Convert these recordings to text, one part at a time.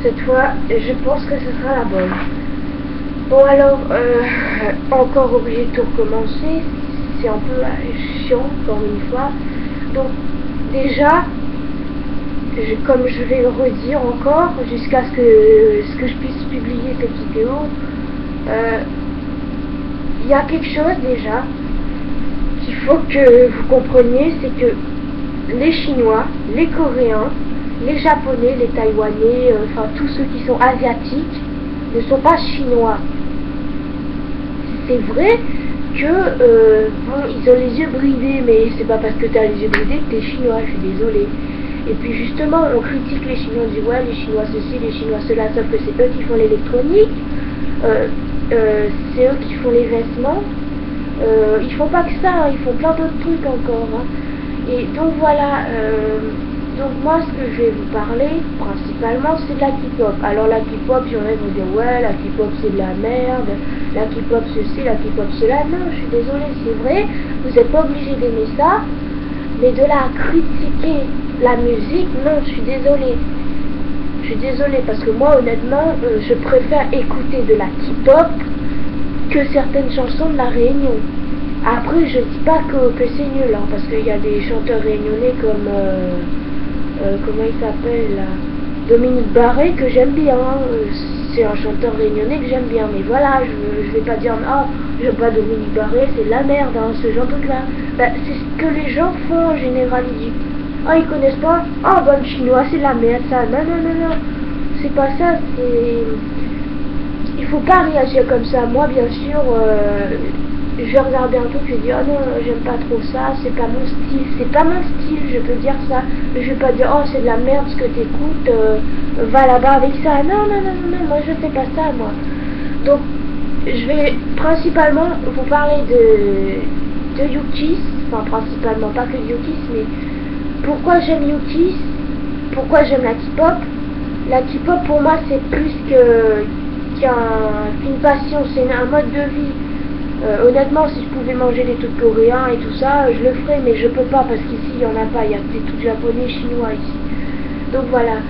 Cette fois, je pense que ce sera la bonne. Bon alors, encore obligé de tout recommencer. C'est un peu chiant, encore une fois. Donc, déjà, comme je vais le redire encore, jusqu'à ce que je puisse publier cette vidéo, il y a quelque chose déjà qu'il faut que vous compreniez, c'est que les Chinois, les Coréens, les Japonais, les Taïwanais, enfin tous ceux qui sont asiatiques, ne sont pas chinois. C'est vrai que bon, ils ont les yeux bridés, mais c'est pas parce que tu as les yeux bridés que tu es chinois, je suis désolée. Et puis justement, on critique les Chinois, on dit ouais, les Chinois ceci, les Chinois cela, sauf que c'est eux qui font l'électronique, c'est eux qui font les vêtements. Ils font pas que ça, hein, ils font plein d'autres trucs encore. Hein. Et donc voilà, donc moi ce que je vais vous parler principalement c'est de la K-pop. Alors la K-pop, il y en a qui vont dire ouais, la K-pop c'est de la merde, la K-pop ceci, la K-pop cela. Non, je suis désolée, c'est vrai, vous n'êtes pas obligé d'aimer ça, mais de la critiquer la musique, non, je suis désolée. Je suis désolée parce que moi honnêtement, je préfère écouter de la K-pop que certaines chansons de la Réunion. Après, je dis pas que c'est nul, hein, parce qu'il y a des chanteurs réunionnais comme comment il s'appelle là, Dominique Barré, que j'aime bien. Hein. C'est un chanteur réunionnais que j'aime bien, mais voilà, je vais pas dire ah, j'aime pas Dominique Barré, c'est de la merde, hein, ce genre de truc là. Bah, c'est ce que les gens font en général. Ils disent ah, ils connaissent pas, ah, bon, le chinois c'est de la merde, ça. Non, non, non, non, c'est pas ça, c'est. Il faut pas réagir comme ça. Moi, bien sûr, je vais regarder un truc, je vais dire oh non, j'aime pas trop ça, c'est pas mon style, je peux dire ça, mais je vais pas dire oh c'est de la merde ce que t'écoutes, va là-bas avec ça. Non, non, non, non, moi je fais pas ça, moi. Donc, je vais principalement vous parler de Yukis, enfin principalement pas que de Yukis, mais pourquoi j'aime Yukis, pourquoi j'aime la K-pop. La K-pop pour moi c'est plus qu'une passion, c'est un mode de vie. Honnêtement, si je pouvais manger des trucs coréens et tout ça, je le ferais, mais je peux pas parce qu'ici il y en a pas, il y a des trucs japonais, chinois ici. Donc voilà.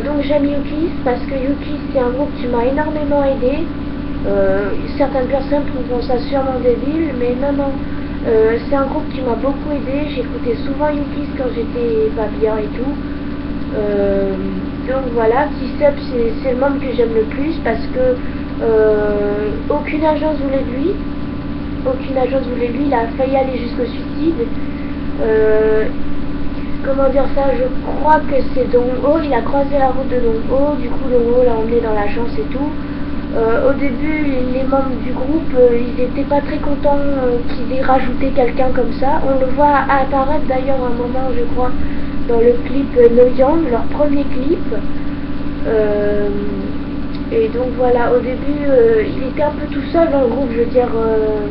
Donc j'aime Yukis parce que Yukis c'est un groupe qui m'a énormément aidé. Certaines personnes trouveront ça sûrement débile, mais non, non. C'est un groupe qui m'a beaucoup aidé. J'écoutais souvent Yukis quand j'étais pas bien et tout. Donc voilà, T-Sub c'est le membre que j'aime le plus parce que aucune agence voulait de lui. Aucune agence voulait de lui, il a failli aller jusqu'au suicide. Comment dire ça, je crois que c'est Dong-ho, il a croisé la route de Dong-ho, du coup Dong-ho l'a emmené dans l'agence et tout. Au début, les membres du groupe, ils étaient pas très contents qu'ils aient rajouté quelqu'un comme ça. On le voit apparaître d'ailleurs un moment, je crois, dans le clip No Young, leur premier clip. Et donc voilà, au début, il était un peu tout seul dans le groupe, je veux dire,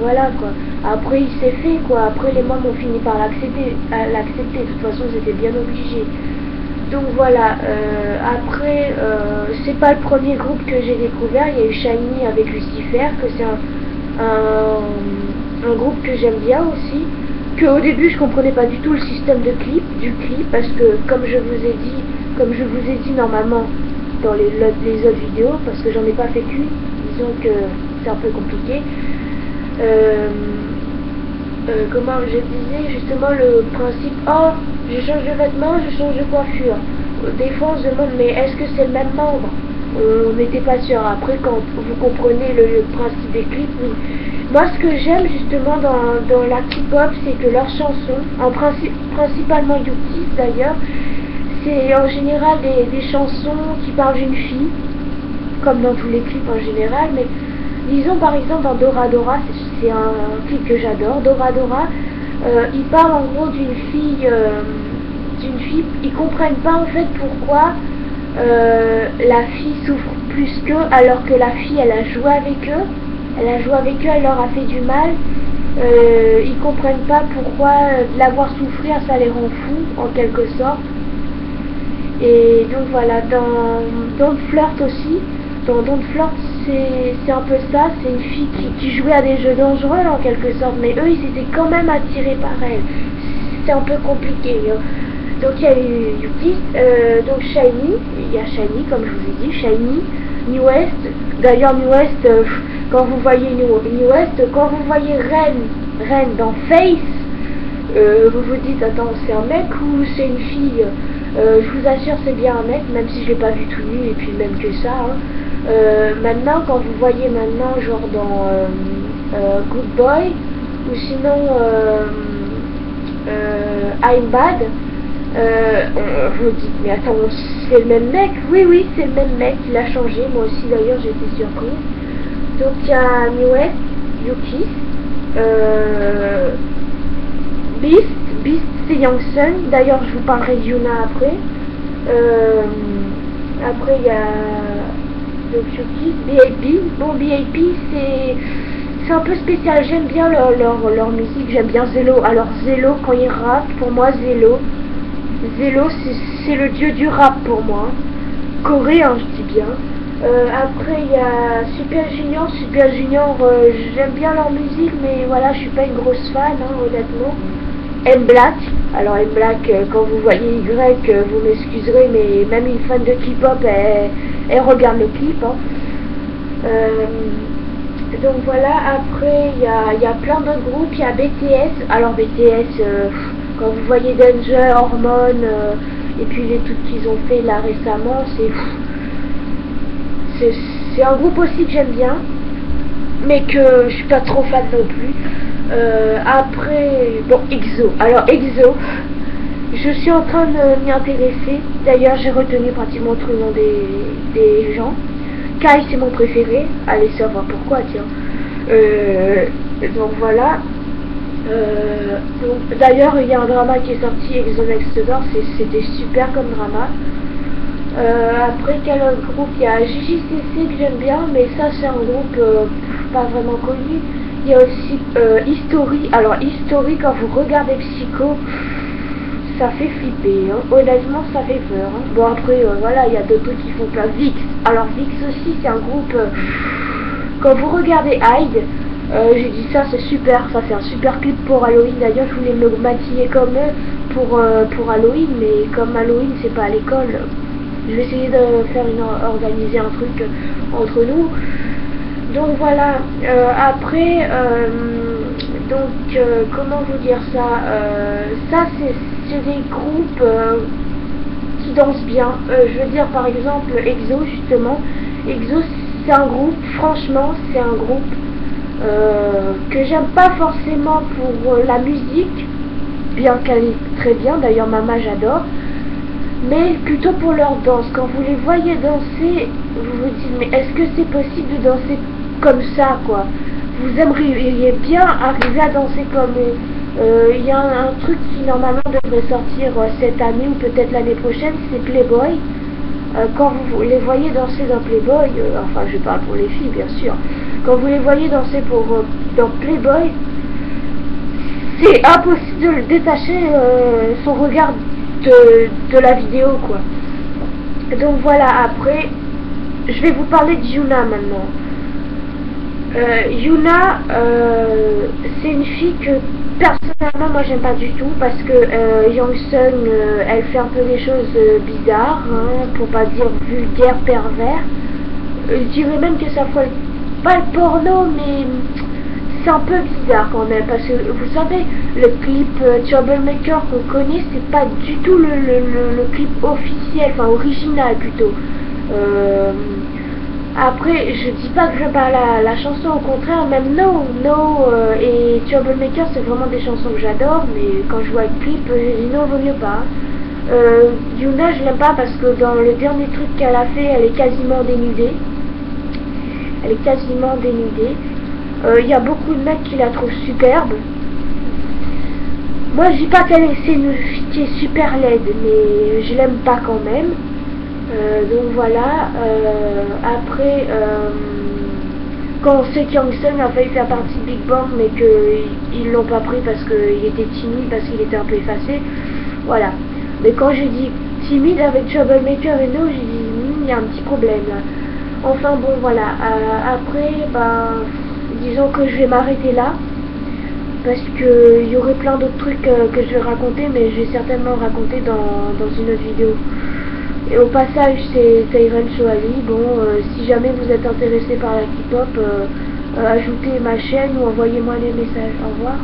voilà quoi. Après, il s'est fait quoi. Après, les membres ont fini par l'accepter. De toute façon, ils étaient bien obligés. Donc voilà, après, c'est pas le premier groupe que j'ai découvert. Il y a eu Shiny avec Lucifer, que c'est un groupe que j'aime bien aussi. Que au début, je comprenais pas du tout le système du clip, parce que comme je vous ai dit normalement dans les autres vidéos, parce que j'en ai pas fait qu'une, disons que c'est un peu compliqué. Comment je disais justement le principe, oh je change de vêtements, je change de coiffure. Des fois on se demande mais est-ce que c'est le même membre? On n'était pas sûr. Après quand vous comprenez le principe des clips, oui. Moi ce que j'aime justement dans la K-pop, c'est que leurs chansons, principalement Yukis d'ailleurs, c'est en général des chansons qui parlent d'une fille, comme dans tous les clips en général, mais disons par exemple dans Dora Dora, c'est un clip que j'adore, Dora Dora, il parle en gros d'une fille, ils comprennent pas en fait pourquoi la fille souffre plus qu'eux, alors que la fille elle a joué avec eux, elle leur a fait du mal. Ils comprennent pas pourquoi l'avoir souffrir ça les rend fous en quelque sorte. Et donc voilà, dans Don't Flirt aussi, dans Don't Flirt c'est un peu ça, c'est une fille qui jouait à des jeux dangereux en quelque sorte, mais eux ils étaient quand même attirés par elle. C'est un peu compliqué. Hein. Donc il y a eu Yuki, donc Shiny, il y a Shiny comme je vous ai dit, Shiny, New West. D'ailleurs New West, quand vous voyez New West, quand vous voyez Ren dans Face, vous vous dites attends c'est un mec ou c'est une fille. Je vous assure c'est bien un mec, même si je l'ai pas vu tout nu et puis même que ça. Hein. Maintenant quand vous voyez maintenant genre dans Good Boy ou sinon I'm Bad, vous dites mais attends c'est le même mec. Oui c'est le même mec, il a changé, moi aussi d'ailleurs j'étais surprise. Donc il y a New West, Yuki, Beast c'est Young Sun, d'ailleurs je vous parlerai de Yuna après. Après il y a donc Yuki, B.A.P. Bon B.A.P. c'est un peu spécial, j'aime bien leur musique, j'aime bien Zelo. Alors Zelo quand il rappe, pour moi Zelo c'est le dieu du rap pour moi. Coréen je dis bien. Après il y a Super Junior, j'aime bien leur musique mais voilà je suis pas une grosse fan hein, honnêtement. M-Black, alors M-Black quand vous voyez Y vous m'excuserez mais même une fan de K-pop elle regarde le clip hein. Donc voilà, après il y a plein d'autres groupes, il y a BTS, alors BTS quand vous voyez Danger, Hormone et puis les trucs qu'ils ont fait là récemment, c'est un groupe aussi que j'aime bien mais que je suis pas trop fan non plus. Après bon EXO, alors EXO je suis en train de m'y intéresser, d'ailleurs j'ai retenu pratiquement tout le nom des gens. Kai c'est mon préféré, allez savoir pourquoi tiens. Donc voilà. Donc d'ailleurs il y a un drama qui est sorti, EXO Next Door, c'était super comme drama. Après quel autre groupe, il y a JJCC que j'aime bien mais ça c'est un groupe pas vraiment connu. Il y a aussi History, alors History quand vous regardez Psycho ça fait flipper, hein. Honnêtement ça fait peur hein. Bon après voilà il y a d'autres trucs qui font peur. VIX, alors VIX aussi c'est un groupe quand vous regardez Hyde, j'ai dit ça c'est super, ça c'est un super clip pour Halloween. D'ailleurs je voulais me maquiller comme eux pour Halloween mais comme Halloween c'est pas à l'école, je vais essayer de faire organiser un truc entre nous. Donc voilà, après donc comment vous dire ça, ça c'est des groupes qui dansent bien. Je veux dire par exemple EXO justement. EXO c'est un groupe, franchement c'est un groupe que j'aime pas forcément pour la musique, bien qu'elle est très bien, d'ailleurs Mama j'adore, mais plutôt pour leur danse. Quand vous les voyez danser, vous vous dites mais est-ce que c'est possible de danser comme ça quoi. Vous aimeriez bien arriver à danser comme eux. Il y a un truc qui normalement devrait sortir cette année ou peut-être l'année prochaine, c'est Playboy. Quand vous les voyez danser dans Playboy, enfin je parle pour les filles bien sûr, quand vous les voyez danser dans Playboy, c'est impossible de le détacher son regard de la vidéo quoi. Donc voilà, après je vais vous parler de Yuna maintenant. Yuna, c'est une fille que personnellement moi j'aime pas du tout parce que Young Sun elle fait un peu des choses bizarres, hein, pour pas dire vulgaire, pervers. Je dirais même que ça fait pas le porno mais c'est un peu bizarre quand même parce que vous savez le clip Troublemaker qu'on connaît c'est pas du tout le clip officiel, enfin original plutôt. Après, je dis pas que je parle la chanson, au contraire, même No et Troublemaker, c'est vraiment des chansons que j'adore, mais quand je vois le clip, j'ai dit non, vaut mieux pas. Yuna, je l'aime pas parce que dans le dernier truc qu'elle a fait, elle est quasiment dénudée. Il y a beaucoup de mecs qui la trouvent superbe. Moi, je dis pas c'est une fille qui est super laide, mais je l'aime pas quand même. Donc voilà, après quand on sait qu'Young Sun a failli faire partie de Big Bang mais qu'ils l'ont pas pris parce qu'il était timide, parce qu'il était un peu effacé, voilà. Mais quand j'ai dit timide avec Troublemaker et No, j'ai dit il y a un petit problème là. Enfin bon voilà, après ben disons que je vais m'arrêter là. parce que il y aurait plein d'autres trucs que je vais raconter, mais je vais certainement raconter dans une autre vidéo. Et au passage, c'est Tyron Soali. Bon, si jamais vous êtes intéressé par la K-pop, ajoutez ma chaîne ou envoyez-moi des messages. Au revoir.